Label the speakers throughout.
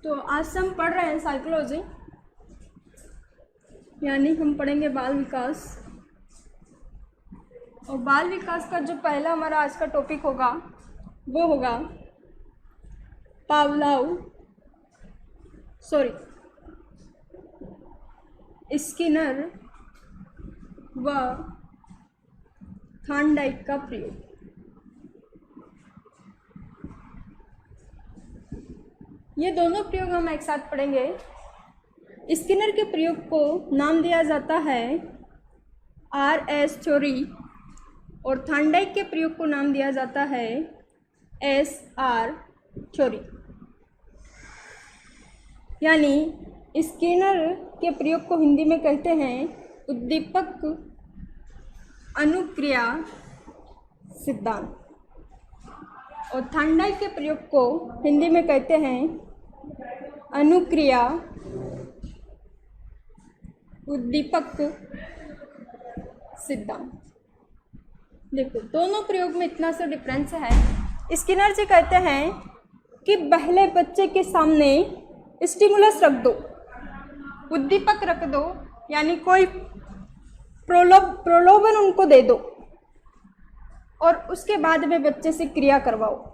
Speaker 1: तो आज से हम पढ़ रहे हैं साइकोलॉजी, यानी हम पढ़ेंगे बाल विकास। और बाल विकास का जो पहला हमारा आज का टॉपिक होगा वो होगा स्किनर व थॉर्नडाइक का प्रयोग। ये दोनों प्रयोग हम एक साथ पढ़ेंगे। स्किनर के प्रयोग को नाम दिया जाता है RS थ्योरी और थॉर्नडाइक के प्रयोग को नाम दिया जाता है SR थ्योरी। यानी स्किनर के प्रयोग को हिंदी में कहते हैं उद्दीपक अनुक्रिया सिद्धांत और थॉर्नडाइक के प्रयोग को हिंदी में कहते हैं अनुक्रिया उद्दीपक सिद्धांत। देखो दोनों प्रयोग में इतना सा डिफरेंस है। स्किनर जी कहते हैं कि पहले बच्चे के सामने स्टिमुलस रख दो, उद्दीपक रख दो, यानी कोई प्रलोभन उनको दे दो और उसके बाद में बच्चे से क्रिया करवाओ।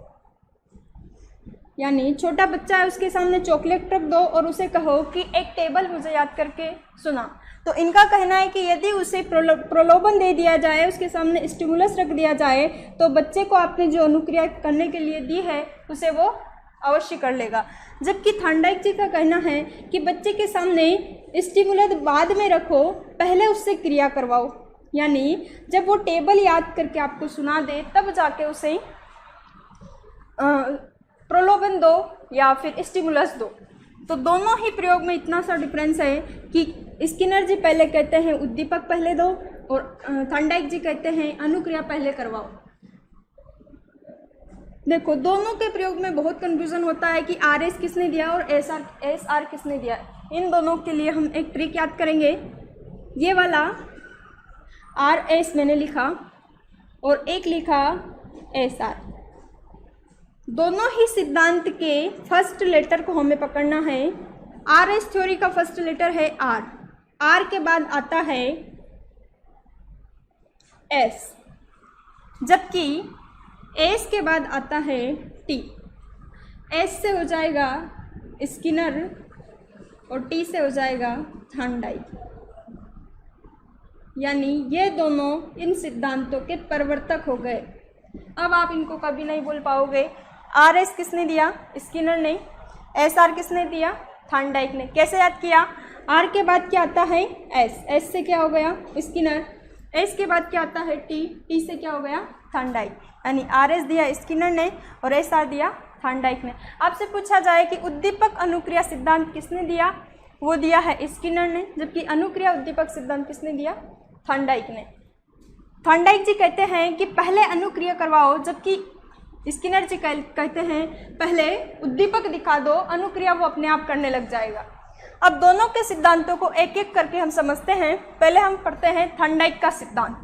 Speaker 1: यानी छोटा बच्चा है, उसके सामने चॉकलेट रख दो और उसे कहो कि एक टेबल मुझे याद करके सुना। तो इनका कहना है कि यदि उसे प्रलोभन दे दिया जाए, उसके सामने स्टिमुलस रख दिया जाए, तो बच्चे को आपने जो अनुक्रिया करने के लिए दी है उसे वो अवश्य कर लेगा। जबकि थॉर्नडाइक जी का कहना है कि बच्चे के सामने स्टिमुलस बाद में रखो, पहले उससे क्रिया करवाओ। यानी जब वो टेबल याद करके आपको सुना दे तब जाके उसे प्रलोभन दो या फिर स्टिमुलस दो। तो दोनों ही प्रयोग में इतना सा डिफरेंस है कि स्किनर जी पहले कहते हैं उद्दीपक पहले दो और थॉर्नडाइक जी कहते हैं अनुक्रिया पहले करवाओ। देखो दोनों के प्रयोग में बहुत कंफ्यूजन होता है कि RS किसने दिया और SR किसने दिया। इन दोनों के लिए हम एक ट्रिक याद करेंगे। ये वाला RS मैंने लिखा और एक लिखा SR। दोनों ही सिद्धांत के फर्स्ट लेटर को हमें पकड़ना है। RS थ्योरी का फर्स्ट लेटर है R के बाद आता है S, जबकि S के बाद आता है T। S से हो जाएगा स्किनर और T से हो जाएगा थॉर्नडाइक। यानी ये दोनों इन सिद्धांतों के प्रवर्तक हो गए। अब आप इनको कभी नहीं बोल पाओगे RS किसने दिया, स्किनर ने, SR किसने दिया, थॉर्नडाइक ने। कैसे याद किया? R के बाद क्या आता है S से क्या हो गया स्किनर, S के बाद क्या आता है T से क्या हो गया थॉर्नडाइक। यानी RS दिया स्किनर ने और SR दिया थॉर्नडाइक ने। आपसे पूछा जाए कि उद्दीपक अनुक्रिया सिद्धांत किसने दिया, वो दिया है स्किनर ने, जबकि अनुक्रिया उद्दीपक सिद्धांत किसने दिया, थॉर्नडाइक ने। थॉर्नडाइक जी कहते हैं कि पहले अनुक्रिया करवाओ, जबकि स्किनर जी कहते हैं पहले उद्दीपक दिखा दो, अनुक्रिया वो अपने आप करने लग जाएगा। अब दोनों के सिद्धांतों को एक एक करके हम समझते हैं। पहले हम पढ़ते हैं थॉर्नडाइक का सिद्धांत।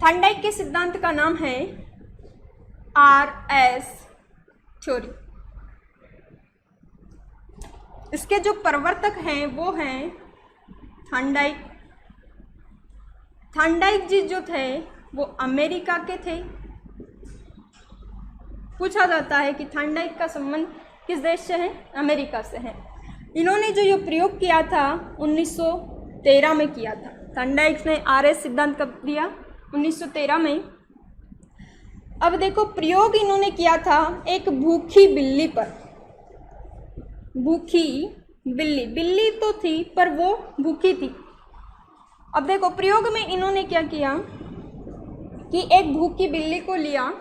Speaker 1: थॉर्नडाइक के सिद्धांत का नाम है RS थ्योरी। इसके जो प्रवर्तक हैं वो हैं थॉर्नडाइक। थॉर्नडाइक जी जो थे वो अमेरिका के थे। पूछा जाता है कि थॉर्नडाइक का संबंध किस देश से है, अमेरिका से है। इन्होंने जो ये प्रयोग किया था 1913 में किया था। थॉर्नडाइक ने RS सिद्धांत कब दिया, 1913 में। अब देखो प्रयोग इन्होंने किया था एक भूखी बिल्ली पर। भूखी बिल्ली तो थी पर वो भूखी थी। अब देखो प्रयोग में इन्होंने क्या किया कि एक भूखी बिल्ली को लिया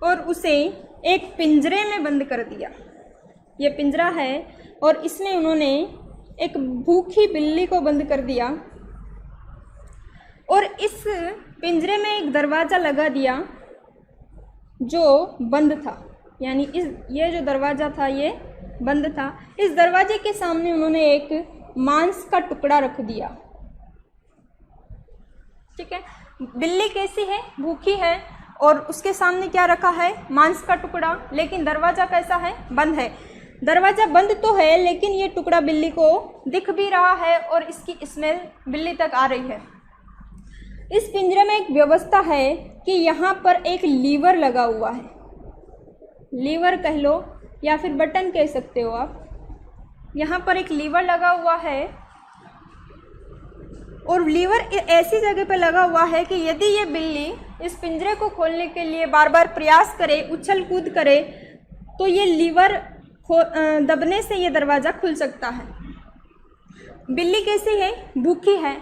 Speaker 1: और उसे एक पिंजरे में बंद कर दिया। ये पिंजरा है और इसमें उन्होंने एक भूखी बिल्ली को बंद कर दिया और इस पिंजरे में एक दरवाज़ा लगा दिया जो बंद था। यानी ये जो दरवाज़ा था ये बंद था। इस दरवाजे के सामने उन्होंने एक मांस का टुकड़ा रख दिया। ठीक है, बिल्ली कैसी है, भूखी है और उसके सामने क्या रखा है, मांस का टुकड़ा, लेकिन दरवाज़ा कैसा है, बंद है। दरवाज़ा बंद तो है लेकिन ये टुकड़ा बिल्ली को दिख भी रहा है और इसकी स्मेल बिल्ली तक आ रही है। इस पिंजरे में एक व्यवस्था है कि यहाँ पर एक लीवर लगा हुआ है, लीवर कह लो या फिर बटन कह सकते हो आप। यहाँ पर एक लीवर लगा हुआ है और लीवर ऐसी जगह पर लगा हुआ है कि यदि ये बिल्ली इस पिंजरे को खोलने के लिए बार बार प्रयास करे, उछल कूद करे, तो ये लीवर दबने से ये दरवाज़ा खुल सकता है। बिल्ली कैसी है? भूखी है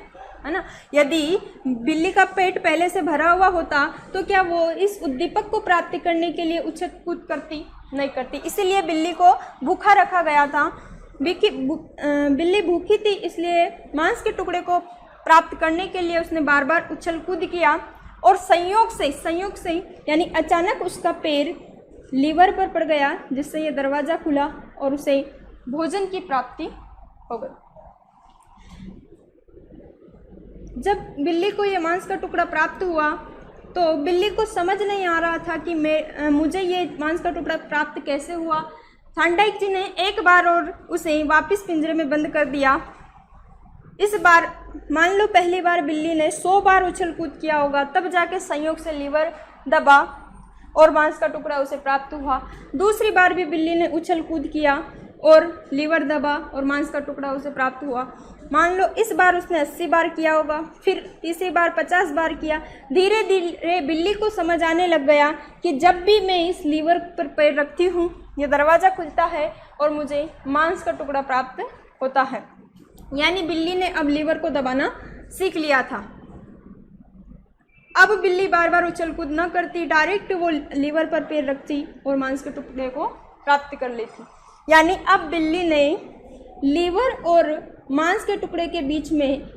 Speaker 1: ना। यदि बिल्ली का पेट पहले से भरा हुआ होता तो क्या वो इस उद्दीपक को प्राप्त करने के लिए उछल कूद करती? नहीं करती। इसीलिए बिल्ली को भूखा रखा गया था। बिल्ली भूखी थी, इसलिए मांस के टुकड़े को प्राप्त करने के लिए उसने बार बार उछल कूद किया और संयोग से यानी अचानक उसका पैर लीवर पर पड़ गया, जिससे ये दरवाज़ा खुला और उसे भोजन की प्राप्ति हो गई। जब बिल्ली को ये मांस का टुकड़ा प्राप्त हुआ तो बिल्ली को समझ नहीं आ रहा था कि मुझे ये मांस का टुकड़ा प्राप्त कैसे हुआ। थांडाइक जी ने एक बार और उसे वापस पिंजरे में बंद कर दिया। इस बार मान लो पहली बार बिल्ली ने 100 बार उछल कूद किया होगा, तब जाके संयोग से लीवर दबा और मांस का टुकड़ा उसे प्राप्त हुआ। दूसरी बार भी बिल्ली ने उछल कूद किया और लीवर दबा और मांस का टुकड़ा उसे प्राप्त हुआ। मान लो इस बार उसने 80 बार किया होगा, फिर तीसरी बार 50 बार किया। धीरे धीरे बिल्ली को समझ आने लग गया कि जब भी मैं इस लीवर पर पैर रखती हूँ ये दरवाज़ा खुलता है और मुझे मांस का टुकड़ा प्राप्त होता है। यानी बिल्ली ने अब लीवर को दबाना सीख लिया था। अब बिल्ली बार बार उछल कूद न करती, डायरेक्ट वो लीवर पर पैर रखती और मांस के टुकड़े को प्राप्त कर लेती। यानी अब बिल्ली ने लीवर और मांस के टुकड़े के बीच में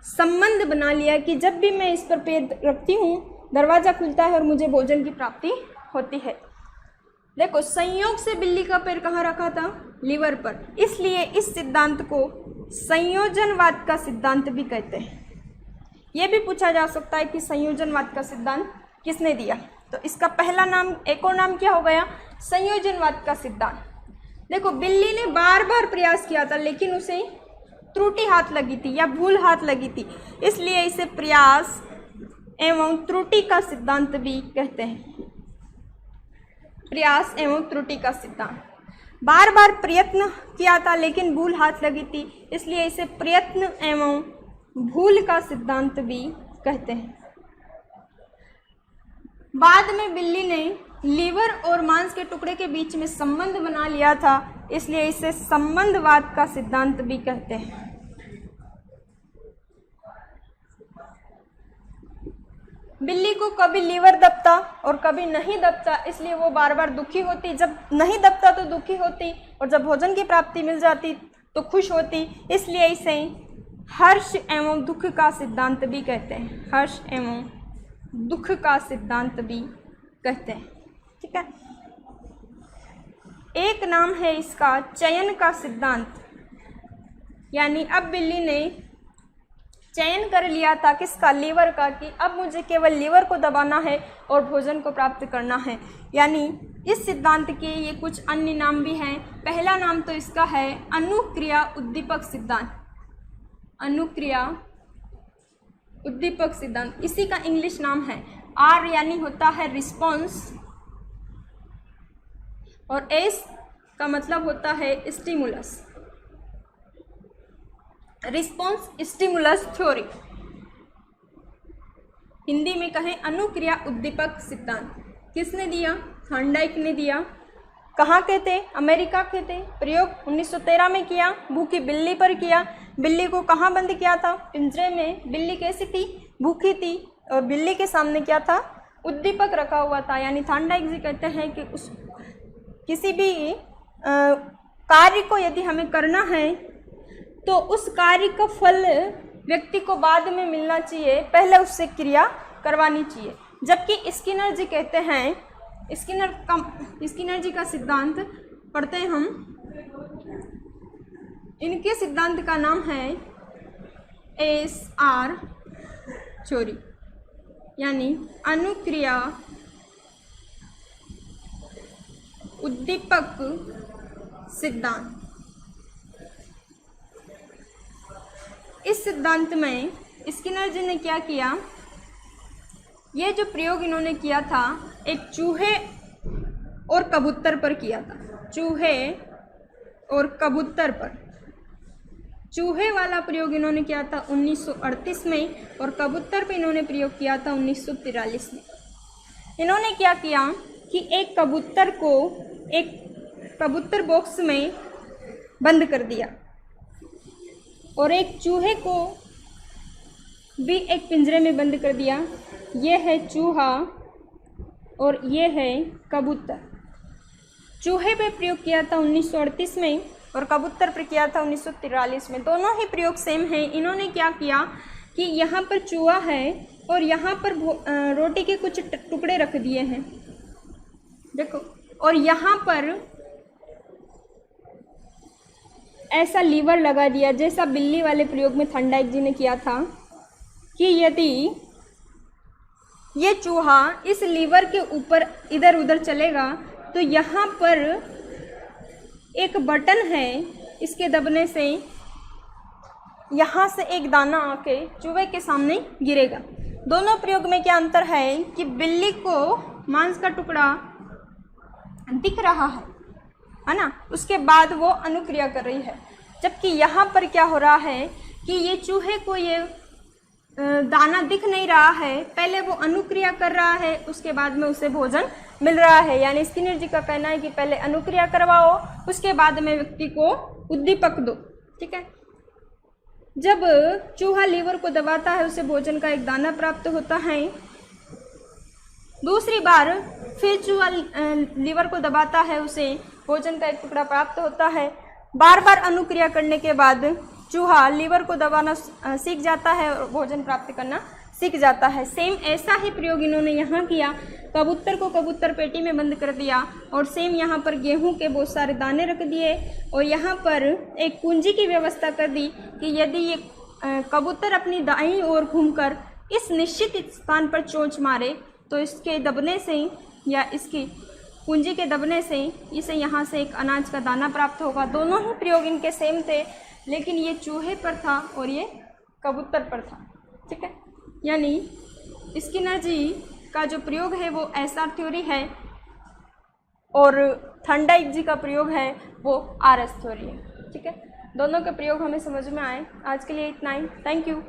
Speaker 1: संबंध बना लिया कि जब भी मैं इस पर पैर रखती हूँ दरवाज़ा खुलता है और मुझे भोजन की प्राप्ति होती है। देखो, संयोग से बिल्ली का पैर कहाँ रखा था? लीवर पर। इसलिए इस सिद्धांत को संयोजनवाद का सिद्धांत भी कहते हैं। यह भी पूछा जा सकता है कि संयोजनवाद का सिद्धांत किसने दिया? तो इसका पहला नाम, एक और नाम क्या हो गया? संयोजनवाद का सिद्धांत। देखो, बिल्ली ने बार बार प्रयास किया था लेकिन उसे त्रुटि हाथ लगी थी या भूल हाथ लगी थी, इसलिए इसे प्रयास एवं त्रुटि का सिद्धांत भी कहते हैं। प्रयास एवं त्रुटि का सिद्धांत। बार बार प्रयत्न किया था लेकिन भूल हाथ लगी थी, इसलिए इसे प्रयत्न एवं भूल का सिद्धांत भी कहते हैं। बाद में बिल्ली ने लीवर और मांस के टुकड़े के बीच में संबंध बना लिया था, इसलिए इसे संबंधवाद का सिद्धांत भी कहते हैं। बिल्ली को कभी लीवर दबता और कभी नहीं दबता, इसलिए वो बार बार दुखी होती। जब नहीं दबता तो दुखी होती और जब भोजन की प्राप्ति मिल जाती तो खुश होती। इसलिए इसे हर्ष एवं दुख का सिद्धांत भी कहते हैं। हर्ष एवं दुख का सिद्धांत भी कहते हैं। ठीक है। एक नाम है इसका चयन का सिद्धांत। यानी अब बिल्ली ने चयन कर लिया था किसका? लीवर का, कि अब मुझे केवल लीवर को दबाना है और भोजन को प्राप्त करना है। यानी इस सिद्धांत के ये कुछ अन्य नाम भी हैं। पहला नाम तो इसका है अनुक्रिया उद्दीपक सिद्धांत। अनुक्रिया उद्दीपक सिद्धांत, इसी का इंग्लिश नाम है। आर यानी होता है रिस्पॉन्स और एस का मतलब होता है stimulus. Response stimulus theory, Hindi में कहें अनुक्रिया उद्दीपक सिद्धांत। किसने दिया? थांडाइक ने दिया। कहाँ के थे? अमेरिका के थे। प्रयोग 1913 में किया, भूखी बिल्ली पर किया। बिल्ली को कहाँ बंद किया था? पिंजरे में। बिल्ली कैसी थी? भूखी थी और बिल्ली के सामने क्या था? उद्दीपक रखा हुआ था। यानी थांडाइक जी कहते हैं कि उस किसी भी कार्य को यदि हमें करना है तो उस कार्य का फल व्यक्ति को बाद में मिलना चाहिए, पहले उससे क्रिया करवानी चाहिए। जबकि स्किनर जी कहते हैं, स्किनर जी का सिद्धांत पढ़ते हैं हम। इनके सिद्धांत का नाम है SR थ्योरी, यानी अनुक्रिया उद्दीपक सिद्धांत। इस सिद्धांत में स्किनर जी ने क्या किया, ये जो प्रयोग इन्होंने किया था एक चूहे और कबूतर पर किया था, चूहे और कबूतर पर। चूहे वाला प्रयोग इन्होंने किया था 1938 में और कबूतर पे इन्होंने प्रयोग किया था 1943 में। इन्होंने क्या किया कि एक कबूतर को एक कबूतर बॉक्स में बंद कर दिया और एक चूहे को भी एक पिंजरे में बंद कर दिया। ये है चूहा और ये है कबूतर। चूहे पे प्रयोग किया था 1938 में और कबूतर पर किया था 1943 में। दोनों ही प्रयोग सेम हैं। इन्होंने क्या किया कि यहाँ पर चूहा है और यहाँ पर रोटी के कुछ टुकड़े रख दिए हैं, देखो, और यहाँ पर ऐसा लीवर लगा दिया जैसा बिल्ली वाले प्रयोग में थॉर्नडाइक जी ने किया था कि यदि ये चूहा इस लीवर के ऊपर इधर उधर चलेगा तो यहाँ पर एक बटन है, इसके दबने से यहाँ से एक दाना आके चूहे के सामने गिरेगा। दोनों प्रयोग में क्या अंतर है कि बिल्ली को मांस का टुकड़ा दिख रहा है ना, उसके बाद वो अनुक्रिया कर रही है, जबकि यहाँ पर क्या हो रहा है कि ये चूहे को ये दाना दिख नहीं रहा है, पहले वो अनुक्रिया कर रहा है, उसके बाद में उसे भोजन मिल रहा है। यानी स्किनर जी का कहना है कि पहले अनुक्रिया करवाओ, उसके बाद में व्यक्ति को उद्दीपक दो, ठीक है। जब चूहा लीवर को दबाता है उसे भोजन का एक दाना प्राप्त होता है। दूसरी बार फिर चूहा लीवर को दबाता है, उसे भोजन का एक टुकड़ा प्राप्त होता है। बार बार अनुक्रिया करने के बाद चूहा लीवर को दबाना सीख जाता है और भोजन प्राप्त करना सीख जाता है। सेम ऐसा ही प्रयोग इन्होंने यहाँ किया। कबूतर को कबूतर पेटी में बंद कर दिया और सेम यहाँ पर गेहूं के बहुत सारे दाने रख दिए और यहाँ पर एक कुंजी की व्यवस्था कर दी कि यदि ये कबूतर अपनी दाईं ओर घूमकर इस निश्चित स्थान पर चोंच मारे तो इसके दबने से या इसकी कुंजी के दबने से इसे यहाँ से एक अनाज का दाना प्राप्त होगा। दोनों ही प्रयोग इनके सेम थे, लेकिन ये चूहे पर था और ये कबूतर पर था, ठीक है। यानी स्किनर जी का जो प्रयोग है वो एसआर थ्योरी है और थॉर्नडाइक जी का प्रयोग है वो आरएस थ्योरी है, ठीक है। दोनों के प्रयोग हमें समझ में आए। आज के लिए इतना ही, थैंक यू।